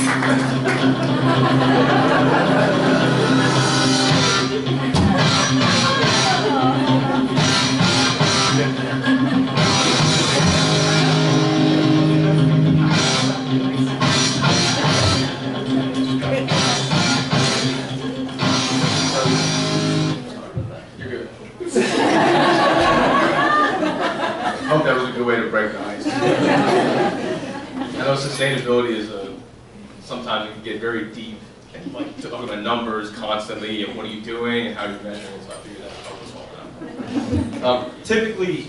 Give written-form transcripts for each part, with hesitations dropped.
I hope that was a good way to break the ice. I know sustainability is sometimes it can get very deep and like to talk about numbers constantly and what are you doing and how you're measuring, so I figured that would help us all out. Typically,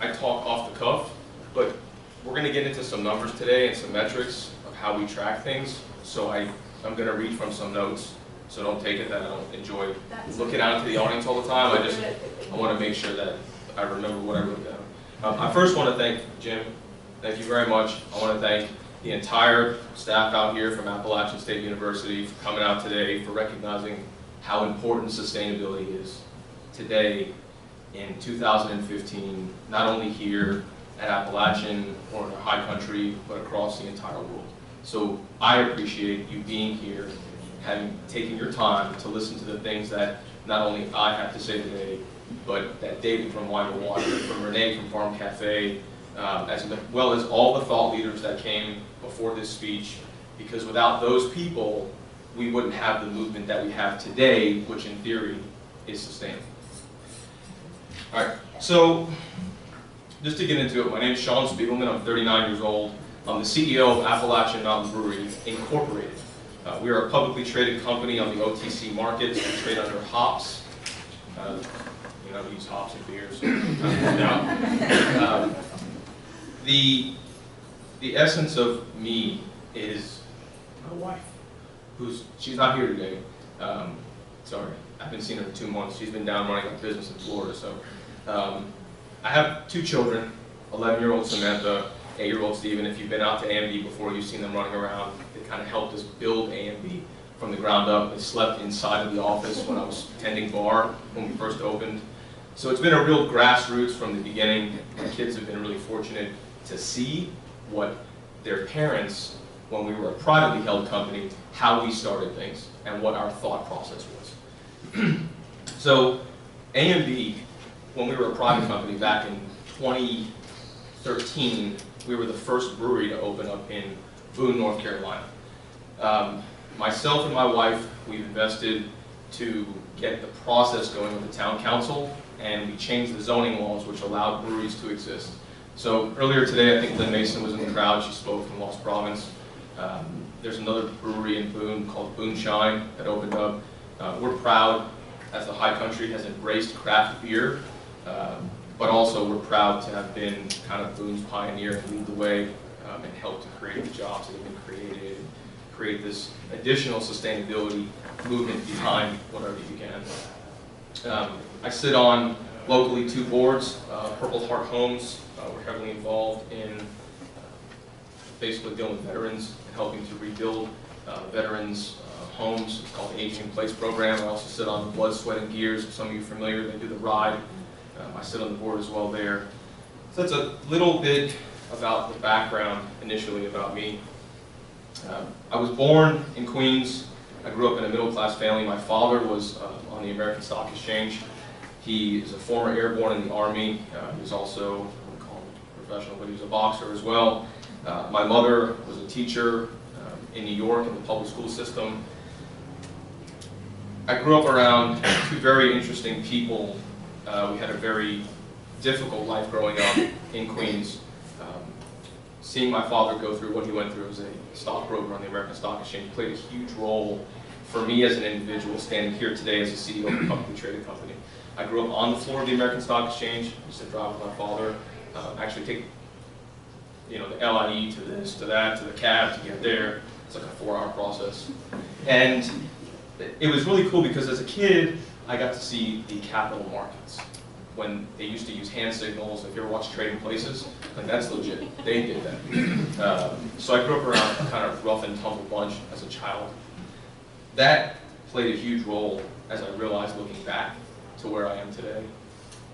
I talk off the cuff, but we're going to get into some numbers today and some metrics of how we track things. So I'm going to read from some notes. So don't take it that I don't enjoy looking out into the audience all the time. I want to make sure that I remember what I wrote down. I first want to thank Jim. Thank you very much. I want to thank the entire staff out here from Appalachian State University for coming out today, for recognizing how important sustainability is today in 2015, not only here at Appalachian or in our high country, but across the entire world. So I appreciate you being here, taking your time to listen to the things that not only I have to say today, but that David from Wine to Water, from Renee from Farm Cafe, as well as all the thought leaders that came before this speech, because without those people, we wouldn't have the movement that we have today, which in theory is sustainable. All right, so just to get into it, my name is Sean Spiegelman. I'm 39 years old. I'm the CEO of Appalachian Mountain Brewery, Incorporated. We are a publicly traded company on the OTC markets. We trade under hops. You know, we use hops in beer, so the essence of me is my wife, she's not here today. Sorry, I haven't seen her in 2 months. She's been down running a business in Florida. So I have 2 children, 11-year-old Samantha, 8-year-old Steven. If you've been out to AMB before, you've seen them running around. They kind of helped us build AMB from the ground up. They slept inside of the office when I was tending bar when we first opened. So it's been a real grassroots from the beginning. My kids have been really fortunate to see what their parents, when we were a privately held company, how we started things and what our thought process was. So AMB, when we were a private company back in 2013, we were the first brewery to open up in Boone, North Carolina. Myself and my wife, we've invested to get the process going with the town council, and we changed the zoning laws which allowed breweries to exist. So earlier today, I think Lynn Mason was in the crowd. She spoke from Lost Province. There's another brewery in Boone called Boone Shine that opened up. We're proud, as the high country has embraced craft beer, but also we're proud to have been kind of Boone's pioneer and lead the way and help to create the jobs that have been created, and create this additional sustainability movement behind what already began. I sit on locally 2 boards, Purple Heart Homes. We're heavily involved in basically dealing with veterans and helping to rebuild veterans' homes. It's called the Aging in Place program. I also sit on Blood, Sweat, and Gears. If some of you are familiar, they do the ride. I sit on the board as well there. So that's a little bit about the background initially about me. I was born in Queens. I grew up in a middle-class family. My father was on the American Stock Exchange. He is a former airborne in the Army. He was also, I wouldn't call him professional, but he was a boxer as well. My mother was a teacher in New York in the public school system. I grew up around 2 very interesting people. We had a very difficult life growing up in Queens. Seeing my father go through what he went through as a stockbroker on the American Stock Exchange played a huge role for me as an individual standing here today as a CEO of a publicly traded company. I grew up on the floor of the American Stock Exchange. I used to drive with my father, actually take the LIE to this, to that, to the cab to get there. It's like a 4-hour process. And it was really cool because as a kid, I got to see the capital markets when they used to use hand signals. If you ever watched Trading Places, like that's legit. They did that. So I grew up around a kind of rough and tumble bunch as a child. That played a huge role as I realized looking back to where I am today,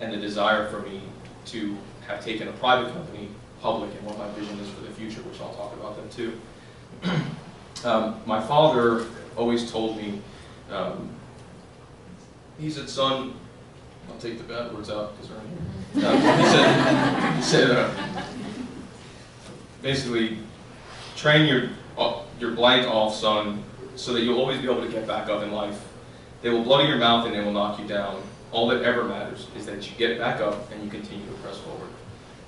and the desire for me to have taken a private company public and what my vision is for the future, which I'll talk about that too. My father always told me, he said, son, I'll take the bad words out because they're in here. He said basically, train your blank off, son, so that you'll always be able to get back up in life. They will bloody your mouth and they will knock you down. All that ever matters is that you get back up and you continue to press forward.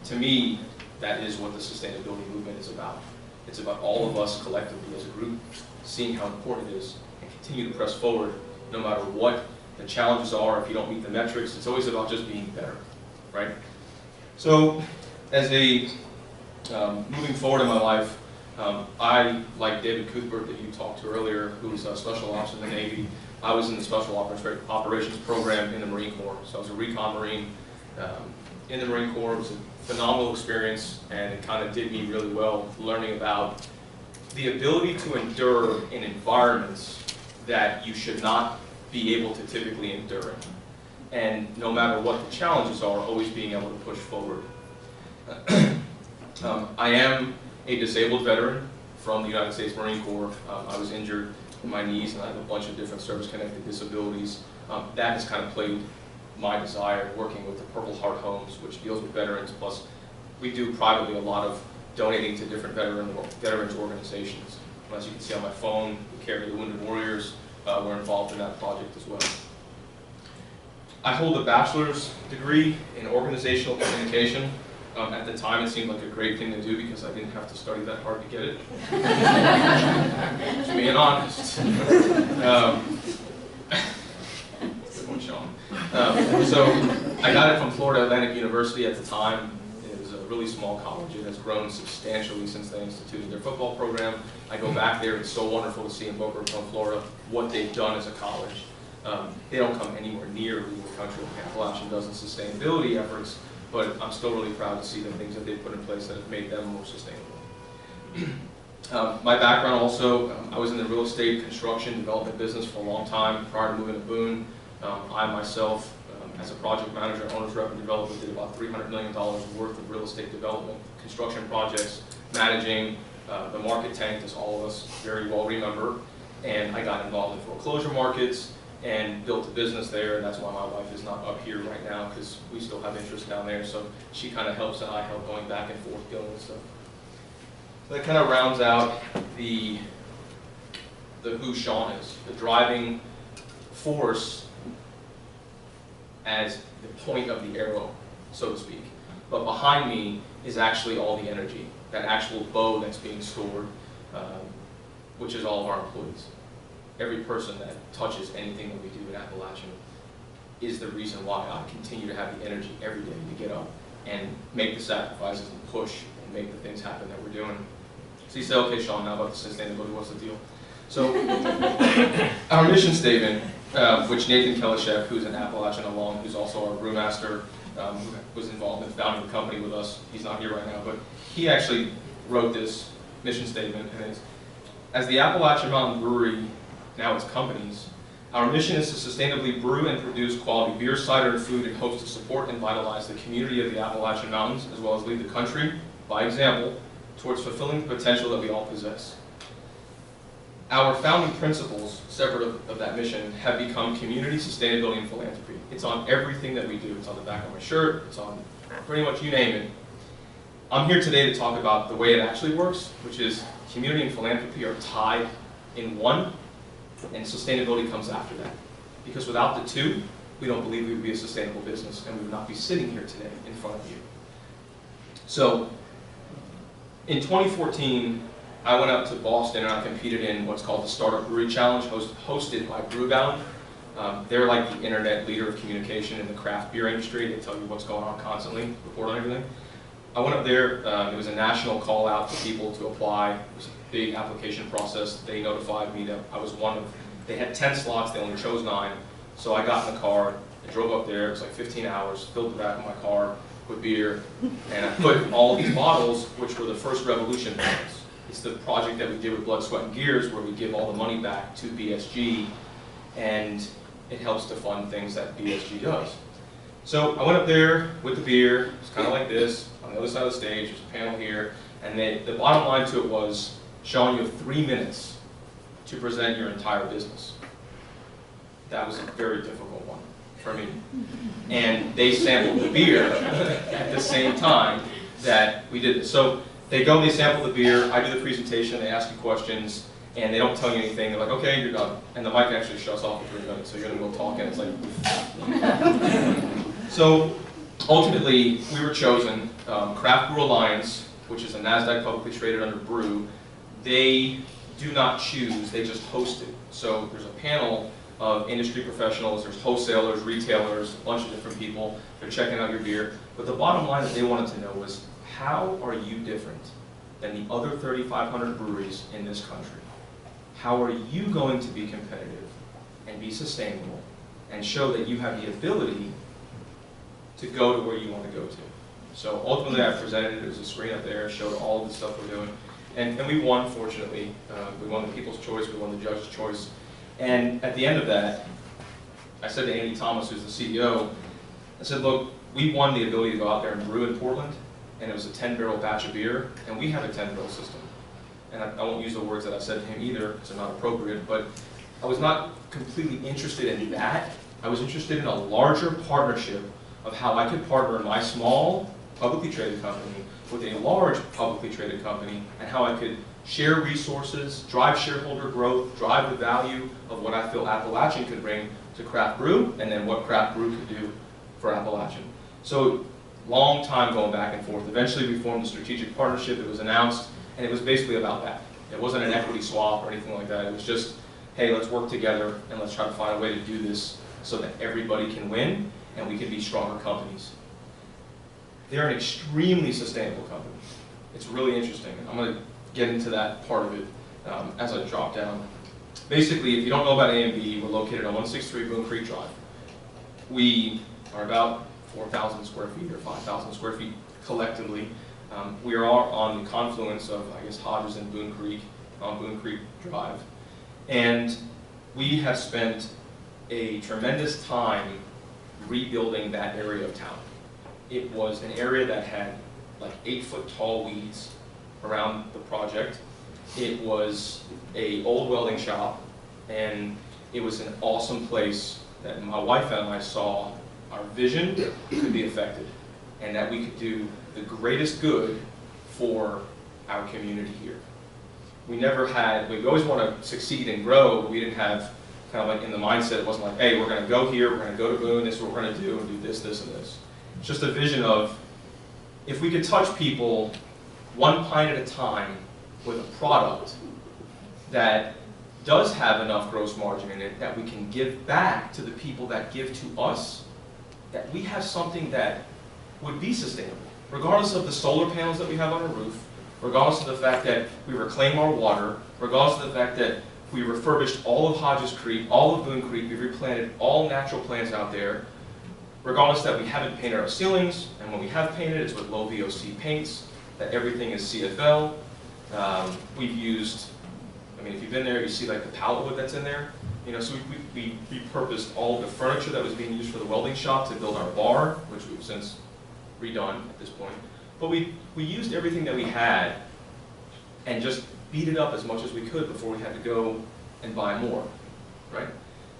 To me, that is what the sustainability movement is about. It's about all of us collectively as a group seeing how important it is and continue to press forward no matter what the challenges are. If you don't meet the metrics, it's always about just being better, right? So as a moving forward in my life, I, like David Cuthbert that you talked to earlier, who's a special ops in the Navy, I was in the special operations program in the Marine Corps. So I was a recon Marine in the Marine Corps. It was a phenomenal experience, and it kind of did me really well, learning about the ability to endure in environments that you should not be able to typically endure in. And no matter what the challenges are, always being able to push forward. I am a disabled veteran from the United States Marine Corps. I was injured in my knees, and I have a bunch of different service-connected disabilities. That has kind of played my desire working with the Purple Heart Homes, which deals with veterans, plus we do privately a lot of donating to different veterans organizations. As you can see on my phone, we carry the Wounded Warriors. We're involved in that project as well. I hold a bachelor's degree in organizational communication. At the time, it seemed like a great thing to do because I didn't have to study that hard to get it. Just being honest. Good one, Sean. So I got it from Florida Atlantic University at the time. It was a really small college. It has grown substantially since they instituted their football program. I go back there. It's so wonderful to see in Boca Raton, Florida, what they've done as a college. They don't come anywhere near leading the country like Appalachian does in sustainability efforts, but I'm still really proud to see the things that they've put in place that have made them more sustainable. My background also, I was in the real estate construction development business for a long time prior to moving to Boone. I myself, as a project manager, owner's rep and developer, did about $300 million worth of real estate development, construction projects, managing the market tank, as all of us very well remember. And I got involved in foreclosure markets and built a business there, and that's why my wife is not up here right now, because we still have interest down there. So she kind of helps and I help going back and forth dealing with stuff. So that kind of rounds out the who Sean is, the driving force as the point of the arrow, so to speak. But behind me is actually all the energy, that actual bow that's being stored, which is all of our employees. Every person that touches anything that we do at Appalachian is the reason why I continue to have the energy every day to get up and make the sacrifices and push and make the things happen that we're doing. So you say, okay, Sean, now about the sustainability, what's the deal? So our mission statement, which Nathan Kelishek, who's an Appalachian alum, who's also our brewmaster, who was involved in founding the company with us, he's not here right now, but he actually wrote this mission statement, and it's, as the Appalachian Mountain Brewery, now its companies, our mission is to sustainably brew and produce quality beer, cider, and food in hopes to support and vitalize the community of the Appalachian Mountains, as well as lead the country, by example, towards fulfilling the potential that we all possess. Our founding principles, separate of that mission, have become community, sustainability, and philanthropy. It's on everything that we do. It's on the back of my shirt. It's on pretty much you name it. I'm here today to talk about the way it actually works, which is community and philanthropy are tied in one, and sustainability comes after that. Because without the two, we don't believe we would be a sustainable business, and we would not be sitting here today in front of you. So, in 2014, I went up to Boston and I competed in what's called the Startup Brewery Challenge, hosted by Brewbound. They're like the internet leader of communication in the craft beer industry. They tell you what's going on constantly, report on everything. I went up there, it was a national call out to people to apply. It was a big application process. They notified me that I was one of, they had 10 slots, they only chose 9. So I got in the car, I drove up there, it was like 15 hours, filled the back of my car with beer, and I put all of these bottles, which were the first Revolution bottles. It's the project that we did with Blood, Sweat, and Gears, where we give all the money back to BSG, and it helps to fund things that BSG does. So I went up there with the beer, it's kind of like this, on the other side of the stage, there's a panel here, and the bottom line to it was, showing you have 3 minutes to present your entire business. That was a very difficult one for me. And they sampled the beer at the same time that we did this. So they go, they sample the beer, I do the presentation, they ask you questions, and they don't tell you anything. They're like, okay, you're done. And the mic actually shuts off in 3 minutes, so you're gonna go talk, and it's like... So ultimately, we were chosen. Craft Brew Alliance, which is a NASDAQ publicly traded under Brew, they do not choose, they just host it. So there's a panel of industry professionals, there's wholesalers, retailers, a bunch of different people. They're checking out your beer. But the bottom line that they wanted to know was, how are you different than the other 3,500 breweries in this country? How are you going to be competitive and be sustainable and show that you have the ability to go to where you want to go to? So ultimately I presented it, there's a screen up there, showed all the stuff we're doing. And we won, fortunately. We won the People's Choice, we won the Judge's Choice. And at the end of that, I said to Andy Thomas, who's the CEO, I said, look, we won the ability to go out there and brew in Portland, and it was a 10-barrel batch of beer, and we have a 10-barrel system. And I won't use the words that I said to him either, because they're not appropriate, but I was not completely interested in that. I was interested in a larger partnership of how I could partner my small, publicly traded company with a large, publicly traded company, and how I could share resources, drive shareholder growth, drive the value of what I feel Appalachian could bring to craft brew, and then what craft brew could do for Appalachian. So, long time going back and forth. Eventually we formed a strategic partnership, it was announced, and it was basically about that. It wasn't an equity swap or anything like that. It was just, hey, let's work together and let's try to find a way to do this so that everybody can win and we can be stronger companies. They're an extremely sustainable company. It's really interesting. I'm going to get into that part of it as I drop down. Basically, if you don't know about A&B, we're located on 163 Boone Creek Drive. We are about 4,000 square feet or 5,000 square feet collectively. We are on the confluence of, I guess, Hodges and Boone Creek on Boone Creek Drive. And we have spent a tremendous time rebuilding that area of town. It was an area that had like 8-foot tall weeds around the project. It was an old welding shop, and it was an awesome place that my wife and I saw our vision could be affected, and that we could do the greatest good for our community here. We always want to succeed and grow, but we didn't have kind of like in the mindset, it wasn't like, hey, we're going to go here, we're going to go to Boone, this is what we're going to do, and do this, this, and this. It's just a vision of, if we could touch people one pint at a time with a product that does have enough gross margin in it that we can give back to the people that give to us, that we have something that would be sustainable, regardless of the solar panels that we have on our roof, regardless of the fact that we reclaim our water, regardless of the fact that we refurbished all of Hodges Creek, all of Boone Creek, we replanted all natural plants out there, regardless that we haven't painted our ceilings, and when we have painted, it's with low VOC paints, that everything is CFL. We've used, I mean, if you've been there, you see like the pallet wood that's in there. You know, so we repurposed all of the furniture that was being used for the welding shop to build our bar, which we've since redone at this point. But we used everything that we had and just beat it up as much as we could before we had to go and buy more, right?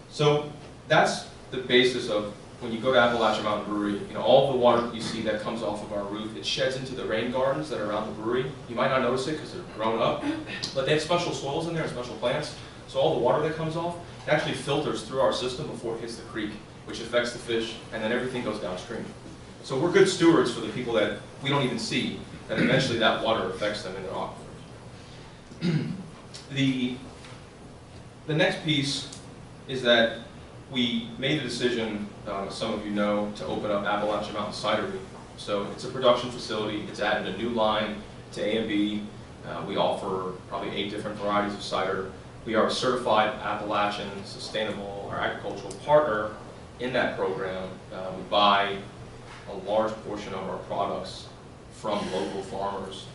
So that's the basis of when you go to Appalachian Mountain Brewery, you know, all the water that you see that comes off of our roof, it sheds into the rain gardens that are around the brewery. You might not notice it because they're grown up, but they have special soils in there and special plants. So all the water that comes off, it actually filters through our system before it hits the creek, which affects the fish, and then everything goes downstream. So we're good stewards for the people that we don't even see, that eventually that water affects them in their aquifers. The next piece is that we made the decision, as some of you know, to open up Appalachian Mountain Cidery. So it's a production facility. It's added a new line to A&B. We offer probably 8 different varieties of cider. We are a certified Appalachian sustainable or agricultural partner in that program. We buy a large portion of our products from local farmers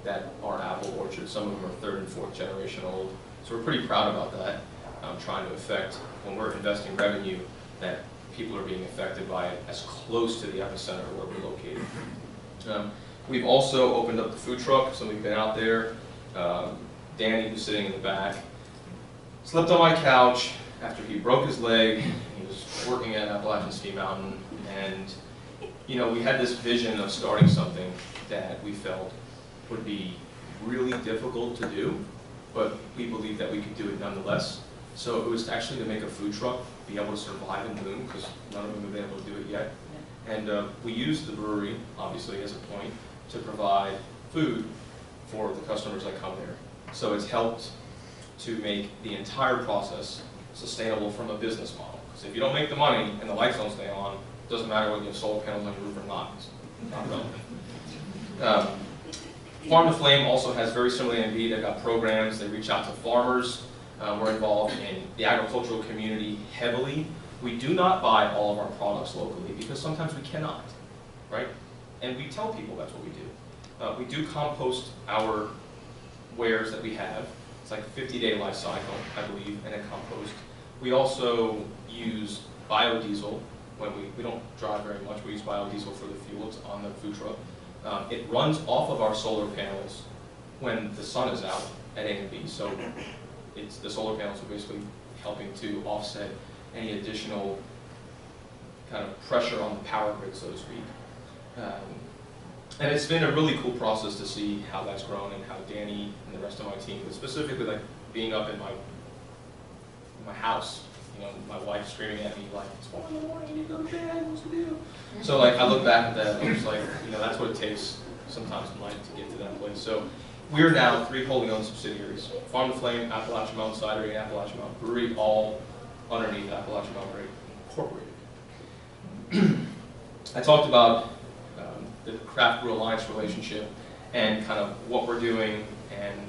that are apple orchards. Some of them are 3rd and 4th generation old. So we're pretty proud about that. Trying to affect, when we're investing revenue, that people are being affected by it as close to the epicenter where we're located. We've also opened up the food truck. Some of you have been out there. Danny, who's sitting in the back, slept on my couch after he broke his leg. He was working at Appalachian Ski Mountain, and you know, we had this vision of starting something that we felt would be really difficult to do, but we believed that we could do it nonetheless. So it was actually to make a food truck, be able to survive in Boone, because none of them have been able to do it yet. And we used the brewery, obviously, as a point to provide food for the customers that come there. So it's helped to make the entire process sustainable from a business model. Because if you don't make the money and the lights don't stay on, it doesn't matter whether you have solar panels on your roof or not. It's not relevant. Farm to Flame also has very similar to A&B. They've got programs. They reach out to farmers. We're involved in the agricultural community heavily. We do not buy all of our products locally because sometimes we cannot, right? And we tell people that's what we do. We do compost our wares that we have. It's like a 50-day life cycle, I believe, and a compost. We also use biodiesel when we don't drive very much. We use biodiesel for the fuel. It's on the food truck. It runs off of our solar panels when the sun is out at A&B. So it's the solar panels are basically helping to offset any additional kind of pressure on the power grid, so to speak. And it's been a really cool process to see how that's grown and how Danny and the rest of my team, but specifically like being up in my house, you know, my wife screaming at me like, it's 1 in the morning, you need to go to bed, what's the deal? So like I look back at that and I'm just like, you know, that's what it takes sometimes in life to get to that place. So we are now 3 wholly owned subsidiaries: Farm to Flame, Appalachian Mountain Cidery, and Appalachian Mountain Brewery, all underneath Appalachian Mountain Brewery Incorporated. I talked about the Craft Brew Alliance relationship and kind of what we're doing and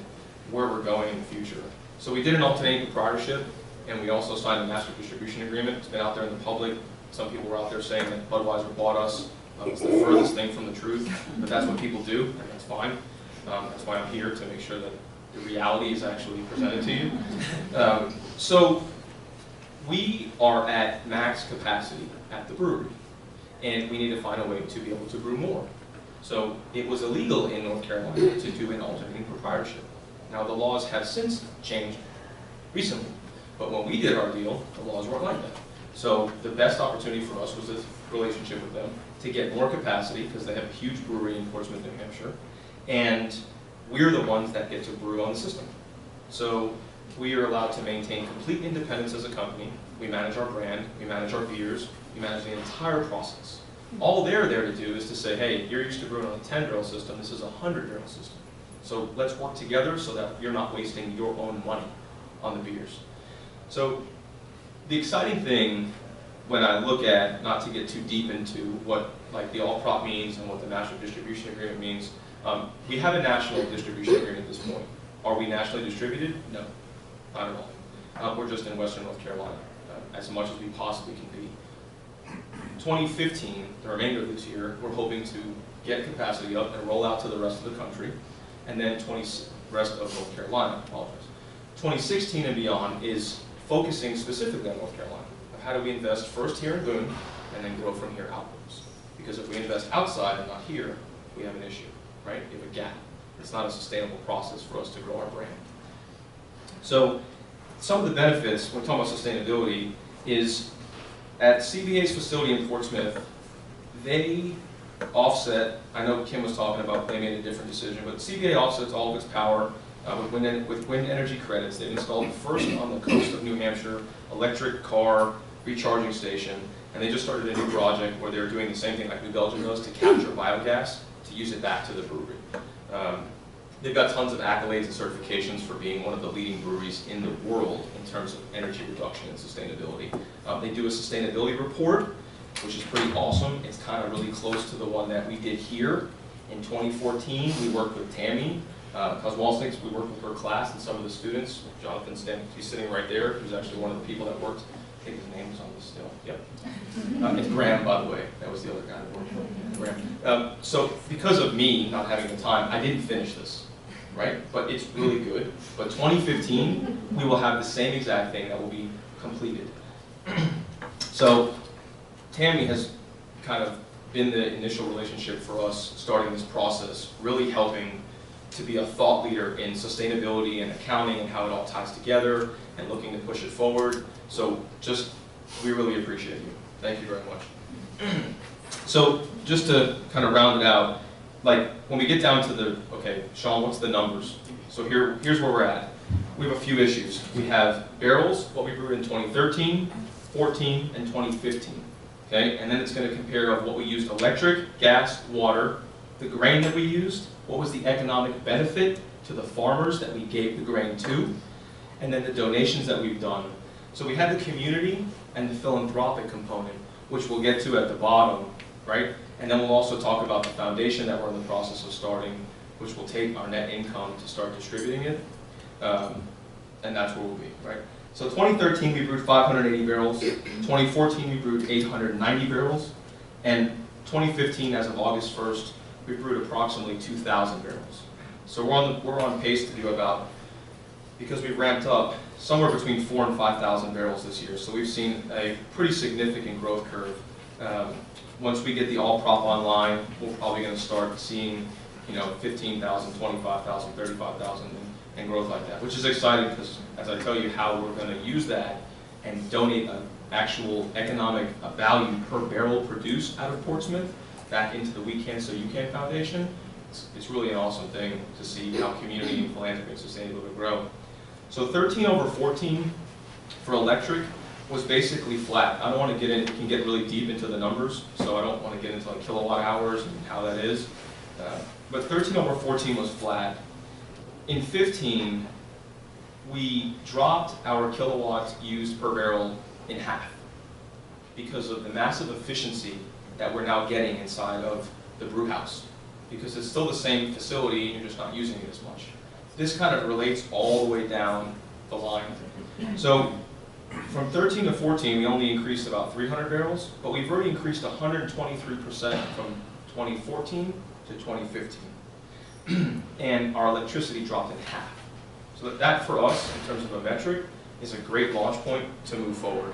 where we're going in the future. So we did an alternating proprietorship, and we also signed a master distribution agreement. It's been out there in the public. Some people were out there saying that Budweiser bought us. It's the furthest thing from the truth, but that's what people do, and that's fine. That's why I'm here, to make sure that the reality is actually presented to you. So we are at max capacity at the brewery, and we need to find a way to be able to brew more. So it was illegal in North Carolina to do an alternating proprietorship. Now the laws have since changed recently, but when we did our deal, the laws weren't like that. So the best opportunity for us was this relationship with them to get more capacity, because they have a huge brewery in Portsmouth, New Hampshire, and we're the ones that get to brew on the system. So we are allowed to maintain complete independence as a company. We manage our brand, we manage our beers, we manage the entire process. All they're there to do is to say, hey, you're used to brewing on a 10-barrel system, this is a 100-barrel system. So let's work together so that you're not wasting your own money on the beers. So the exciting thing when I look at, not to get too deep into what like the all-prop means and what the national distribution agreement means, we have a national distribution agreement at this point. Are we nationally distributed? No, not at all. We're just in Western North Carolina, as much as we possibly can be. 2015, the remainder of this year, we're hoping to get capacity up and roll out to the rest of the country, and then rest of North Carolina, I apologize. 2016 and beyond is focusing specifically on North Carolina. How do we invest first here in Boone, and then grow from here outwards? Because if we invest outside and not here, we have an issue, right? We have a gap. It's not a sustainable process for us to grow our brand. So some of the benefits, when we're talking about sustainability, is at CBA's facility in Portsmouth, they offset, I know Kim was talking about they made a different decision, but CBA offsets all of its power with wind energy credits. They've installed the first on the coast of New Hampshire electric car recharging station, and they just started a new project where they're doing the same thing like New Belgium does to capture biogas to use it back to the brewery. They've got tons of accolades and certifications for being one of the leading breweries in the world in terms of energy reduction and sustainability. They do a sustainability report, which is pretty awesome. It's kind of really close to the one that we did here in 2014. We worked with Tammy, because Walsniks, we worked with her class and some of the students. Jonathan Stem, he's sitting right there, who's actually one of the people that worked. I think his name was on this still. Yep. It's Graham, by the way. That was the other guy that worked with Graham. So because of me not having the time, I didn't finish this, right? But it's really good. But 2015, we will have the same exact thing that will be completed. So Tammy has kind of been the initial relationship for us starting this process, really helping to be a thought leader in sustainability and accounting and how it all ties together and looking to push it forward. So we really appreciate you. Thank you very much. So just to kind of round it out, like when we get down to okay, Sean, what's the numbers? So here's where we're at. We have a few issues. We have barrels, what we brewed in 2013, 14, and 2015. Okay, and then it's going to compare of what we used: electric, gas, water, the grain that we used, what was the economic benefit to the farmers that we gave the grain to, and then the donations that we've done. So we have the community and the philanthropic component, which we'll get to at the bottom, right? And then we'll also talk about the foundation that we're in the process of starting, which will take our net income to start distributing it. And that's where we'll be, right? So 2013, we brewed 580 barrels. 2014, we brewed 890 barrels. And 2015, as of August 1st, we brewed approximately 2,000 barrels. So we're on pace to do about, because we've ramped up, somewhere between 4,000 and 5,000 barrels this year. So we've seen a pretty significant growth curve. Once we get the all-prop online, we're probably going to start seeing, 15,000, 25,000, 35,000, and growth like that, which is exciting because, as I tell you, how we're going to use that and donate an actual economic value per barrel produced out of Portsmouth back into the We Can So You Can Foundation. It's really an awesome thing to see how community and philanthropy and sustainability grow. So 13 over 14 for electric was basically flat. I don't want to get in, it can get really deep into the numbers, so I don't want to get into like kilowatt hours and how that is. But 13 over 14 was flat. In 15, we dropped our kilowatts used per barrel in half because of the massive efficiency that we're now getting inside of the brew house. Because it's still the same facility, you're just not using it as much. This kind of relates all the way down the line. So from 13 to 14, we only increased about 300 barrels, but we've already increased 123% from 2014 to 2015. And our electricity dropped in half. So that for us, in terms of a metric, is a great launch point to move forward.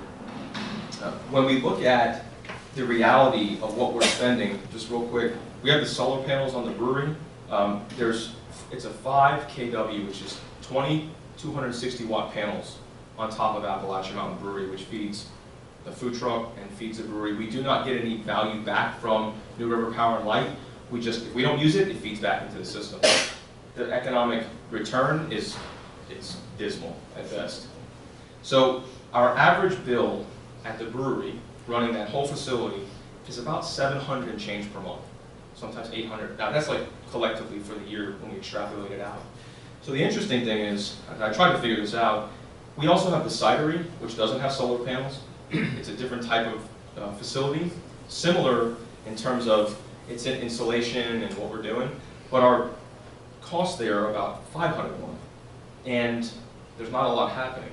When we look at the reality of what we're spending, just real quick, we have the solar panels on the brewery. It's a 5 kW, which is 20 260 watt panels on top of Appalachian Mountain Brewery, which feeds the food truck and feeds the brewery. We do not get any value back from New River Power and Light. If we don't use it, it feeds back into the system. The economic return it's dismal at best. So our average bill at the brewery, running that whole facility, is about 700 and change per month. Sometimes 800. Now that's like collectively for the year when we extrapolate it out. So the interesting thing is, I tried to figure this out, we also have the cidery, which doesn't have solar panels. It's a different type of facility, similar in terms of its insulation and what we're doing, but our costs there are about 500 a month, and there's not a lot happening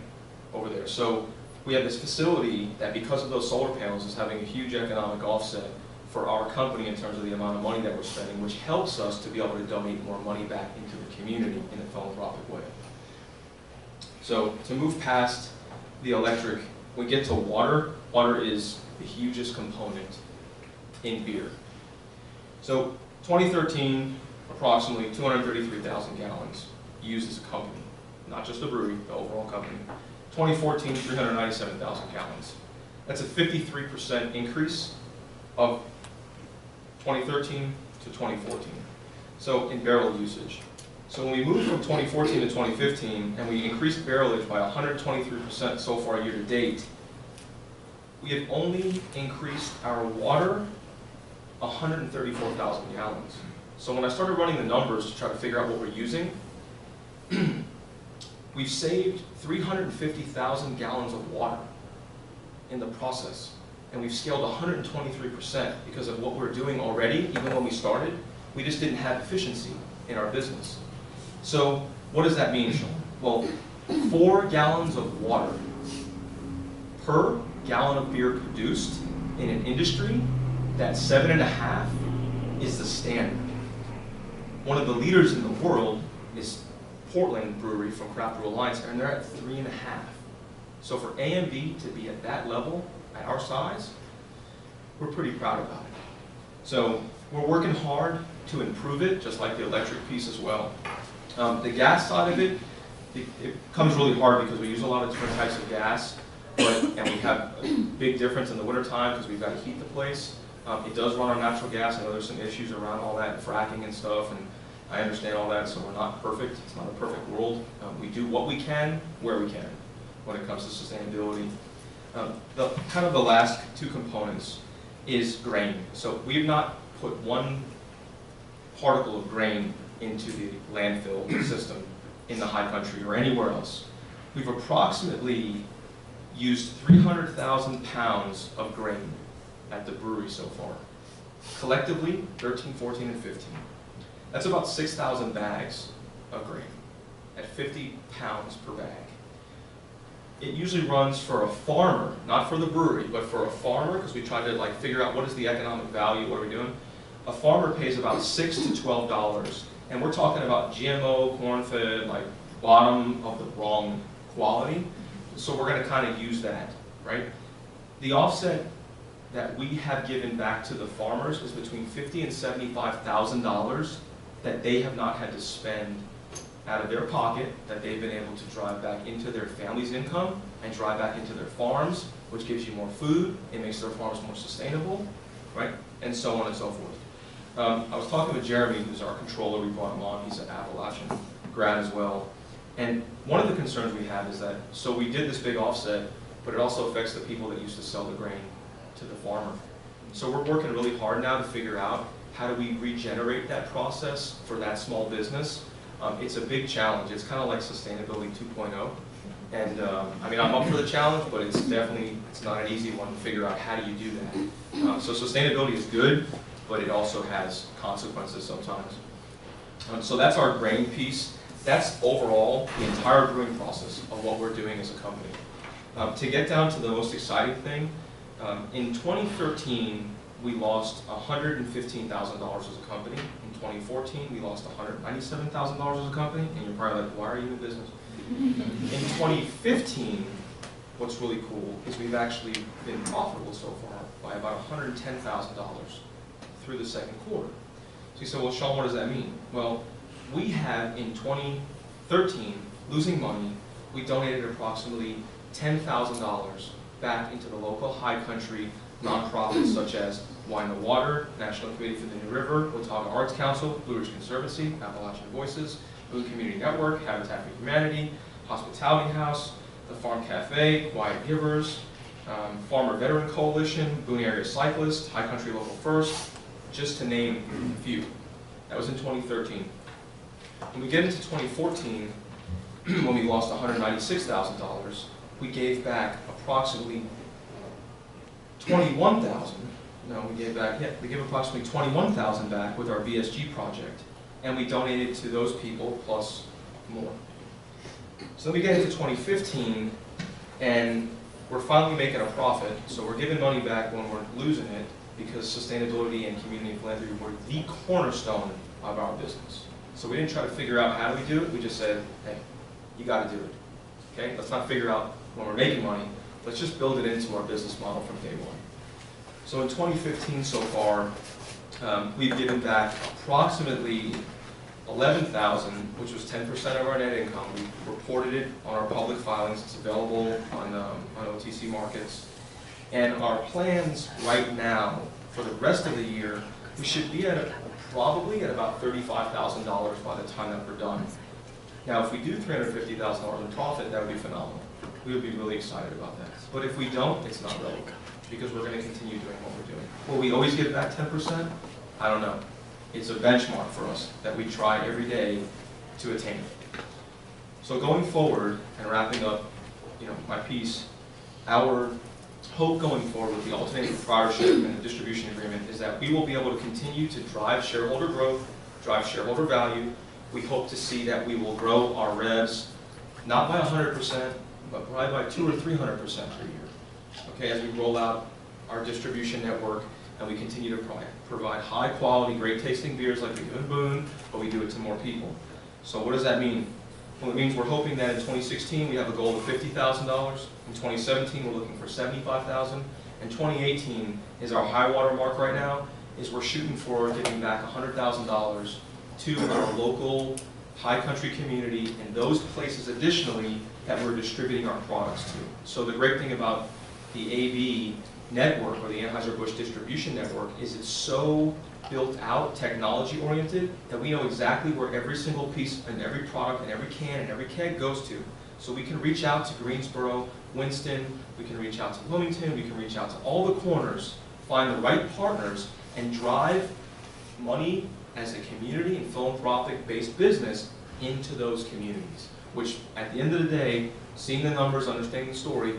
over there. So we have this facility that, because of those solar panels, is having a huge economic offset for our company in terms of the amount of money that we're spending, which helps us to be able to donate more money back into the community in a philanthropic way. So to move past the electric, we get to water. Water is the hugest component in beer. So 2013, approximately 233,000 gallons used as a company, not just the brewery, the overall company. 2014, 397,000 gallons. That's a 53% increase of 2013 to 2014. So in barrel usage. So when we moved from 2014 to 2015 and we increased barrelage by 123% so far year to date, we have only increased our water 134,000 gallons. So when I started running the numbers to try to figure out what we're using, we've saved 350,000 gallons of water in the process. And we've scaled 123% because of what we're doing already. Even when we started, we just didn't have efficiency in our business. So what does that mean, Sean? Well, 4 gallons of water per gallon of beer produced in an industry that 7.5 is the standard. One of the leaders in the world is Portland Brewery from Craft Brew Alliance, and they're at 3.5. So for A&B to be at that level, at our size, we're pretty proud about it. So we're working hard to improve it, just like the electric piece as well. The gas side of it, it comes really hard because we use a lot of different types of gas, and we have a big difference in the wintertime because we've got to heat the place. It does run on natural gas. I know there's some issues around all that, fracking and stuff, and I understand all that, so we're not perfect. It's not a perfect world. We do what we can, where we can, when it comes to sustainability. The last two components is grain. So we've not put one particle of grain into the landfill system in the high country or anywhere else. We've approximately used 300,000 pounds of grain at the brewery so far. Collectively, 13, 14, and 15. That's about 6,000 bags of grain at 50 pounds per bag. It usually runs for a farmer, not for the brewery, but for a farmer, because we try to figure out what is the economic value, what are we doing? A farmer pays about $6 to $12, and we're talking about GMO, corn-fed, bottom of the wrong quality. So we're going to kind of use that, right? The offset that we have given back to the farmers is between $50,000 and $75,000 that they have not had to spend out of their pocket, that they've been able to drive back into their family's income and drive back into their farms, which gives you more food, it makes their farms more sustainable, right? And so on and so forth. I was talking with Jeremy, who's our controller. We brought him on. He's an Appalachian grad as well. And one of the concerns we have is that, so we did this big offset, but it also affects the people that used to sell the grain to the farmer. So we're working really hard now to figure out how do we regenerate that process for that small business. It's a big challenge. It's kind of like Sustainability 2.0. And I'm up for the challenge, but it's not an easy one to figure out how do you do that. So sustainability is good, but it also has consequences sometimes. So that's our grain piece. That's overall the entire brewing process of what we're doing as a company. To get down to the most exciting thing, in 2013, we lost $115,000 as a company. In 2014, we lost $197,000 as a company, and you're probably like, why are you in business? In 2015, what's really cool is we've actually been profitable so far by about $110,000 through the second quarter. So you say, well, Sean, what does that mean? Well, we had in 2013, losing money, we donated approximately $10,000 back into the local high country nonprofits such as Wine the Water, National Committee for the New River, Watauga Arts Council, Blue Ridge Conservancy, Appalachian Voices, Boone Community Network, Habitat for Humanity, Hospitality House, the Farm Cafe, Quiet Givers, Farmer Veteran Coalition, Boone Area Cyclists, High Country Local First, just to name a few. That was in 2013. When we get into 2014, when we lost $196,000, we gave back approximately $21,000. No, we gave approximately $21,000 back with our BSG project, and we donated to those people plus more. So then we get into 2015, and we're finally making a profit. So we're giving money back when we're losing it, because sustainability and community and philanthropy were the cornerstone of our business. So we didn't try to figure out how do we do it. We just said, hey, you got to do it. Okay, let's not figure out when we're making money. Let's just build it into our business model from day one. So in 2015 so far, we've given back approximately $11,000, which was 10% of our net income. We reported it on our public filings. It's available on OTC markets. And our plans right now for the rest of the year, we should be at probably at about $35,000 by the time that we're done. Now, if we do $350,000 in profit, that would be phenomenal. We would be really excited about that. But if we don't, it's not relevant, because we're going to continue doing what we're doing. Will we always give back 10%? I don't know. It's a benchmark for us that we try every day to attain. So going forward and wrapping up, my piece, our hope going forward with the alternative proprietorship and the distribution agreement is that we will be able to continue to drive shareholder growth, drive shareholder value. We hope to see that we will grow our revs, not by 100%, but probably by 200 or 300% per year. Okay, as we roll out our distribution network and we continue to provide high quality, great tasting beers like we do in Boone, but we do it to more people. So what does that mean? Well, it means we're hoping that in 2016 we have a goal of $50,000. In 2017 we're looking for $75,000. And 2018 is our high water mark right now, is we're shooting for giving back $100,000 to our local high country community and those places additionally that we're distributing our products to. So the great thing about the AB network, or the Anheuser-Busch distribution network, is it's so built out, technology oriented, that we know exactly where every single piece and every product and every can and every keg goes to. So we can reach out to Greensboro, Winston, we can reach out to Wilmington, we can reach out to all the corners, find the right partners, and drive money as a community and philanthropic-based business into those communities. Which, at the end of the day, seeing the numbers, understanding the story,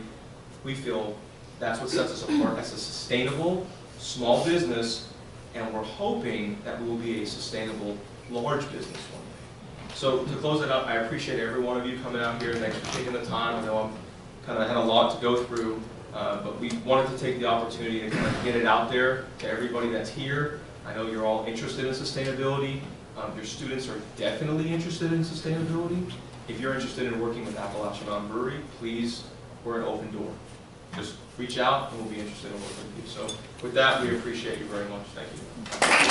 we feel that's what sets us apart as a sustainable, small business, and we're hoping that we will be a sustainable, large business one day. So to close it up, I appreciate every one of you coming out here. Thanks for taking the time. I know I'm kind of had a lot to go through, but we wanted to take the opportunity to kind of get it out there to everybody that's here. I know you're all interested in sustainability. Your students are definitely interested in sustainability. If you're interested in working with Appalachian Brewery, please, we're an open door. Just reach out and we'll be interested in working with you. So with that, we appreciate you very much. Thank you.